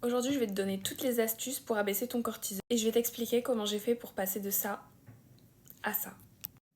Aujourd'hui, je vais te donner toutes les astuces pour abaisser ton cortisol et je vais t'expliquer comment j'ai fait pour passer de ça à ça.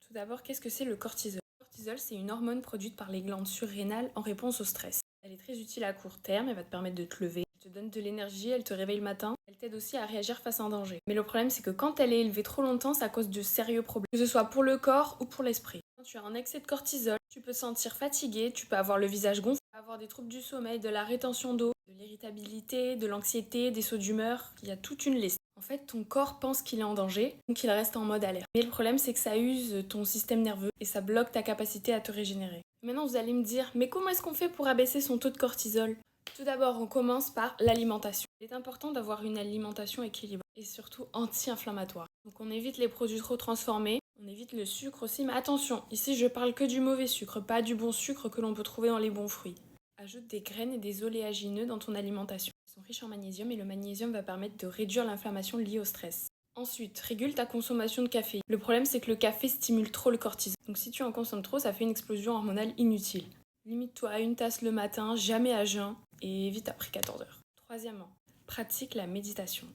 Tout d'abord, qu'est-ce que c'est le cortisol? Le cortisol, c'est une hormone produite par les glandes surrénales en réponse au stress. Elle est très utile à court terme, elle va te permettre de te lever, elle te donne de l'énergie, elle te réveille le matin, elle t'aide aussi à réagir face à un danger. Mais le problème, c'est que quand elle est élevée trop longtemps, ça cause de sérieux problèmes, que ce soit pour le corps ou pour l'esprit. Quand tu as un excès de cortisol, tu peux te sentir fatigué, tu peux avoir le visage gonflé, avoir des troubles du sommeil, de la rétention d'eau, de l'irritabilité, de l'anxiété, des sauts d'humeur, il y a toute une liste. En fait, ton corps pense qu'il est en danger, donc il reste en mode alerte. Mais le problème, c'est que ça use ton système nerveux et ça bloque ta capacité à te régénérer. Maintenant, vous allez me dire, mais comment est-ce qu'on fait pour abaisser son taux de cortisol? Tout d'abord, on commence par l'alimentation. Il est important d'avoir une alimentation équilibrée et surtout anti-inflammatoire. Donc on évite les produits trop transformés, on évite le sucre aussi, mais attention, ici je parle que du mauvais sucre, pas du bon sucre que l'on peut trouver dans les bons fruits. Ajoute des graines et des oléagineux dans ton alimentation. Ils sont riches en magnésium et le magnésium va permettre de réduire l'inflammation liée au stress. Ensuite, régule ta consommation de café. Le problème, c'est que le café stimule trop le cortisol. Donc si tu en consommes trop, ça fait une explosion hormonale inutile. Limite-toi à une tasse le matin, jamais à jeun, et évite après 14 heures. Troisièmement, pratique la méditation.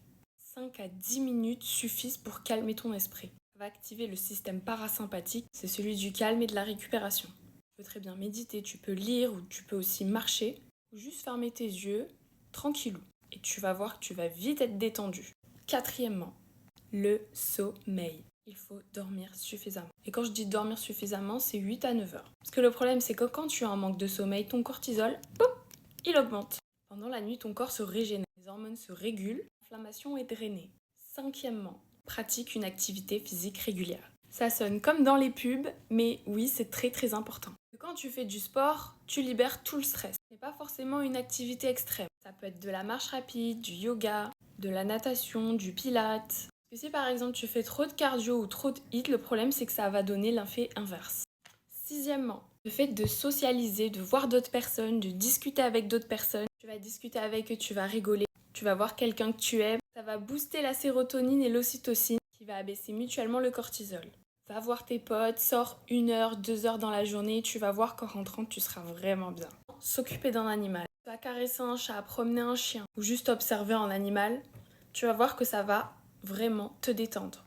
5 à 10 minutes suffisent pour calmer ton esprit. Ça va activer le système parasympathique, c'est celui du calme et de la récupération. Tu peux très bien méditer, tu peux lire ou tu peux aussi marcher ou juste fermer tes yeux tranquillou et tu vas voir que tu vas vite être détendu. Quatrièmement, le sommeil. Il faut dormir suffisamment. Et quand je dis dormir suffisamment, c'est 8 à 9 heures. Parce que le problème, c'est que quand tu as un manque de sommeil, ton cortisol, boum, il augmente. Pendant la nuit, ton corps se régénère, les hormones se régulent, l'inflammation est drainée. Cinquièmement, pratique une activité physique régulière. Ça sonne comme dans les pubs, mais oui, c'est très très important. Quand tu fais du sport, tu libères tout le stress. Ce n'est pas forcément une activité extrême. Ça peut être de la marche rapide, du yoga, de la natation, du pilates. Parce que si par exemple tu fais trop de cardio ou trop de HIIT, le problème c'est que ça va donner l'effet inverse. Sixièmement, le fait de socialiser, de voir d'autres personnes, de discuter avec d'autres personnes. Tu vas discuter avec eux, tu vas rigoler, tu vas voir quelqu'un que tu aimes. Ça va booster la sérotonine et l'ocytocine qui va abaisser mutuellement le cortisol. Va voir tes potes, sors 1 heure, 2 heures dans la journée, tu vas voir qu'en rentrant, tu seras vraiment bien. S'occuper d'un animal, tu vas caresser un chat, promener un chien ou juste observer un animal, tu vas voir que ça va vraiment te détendre.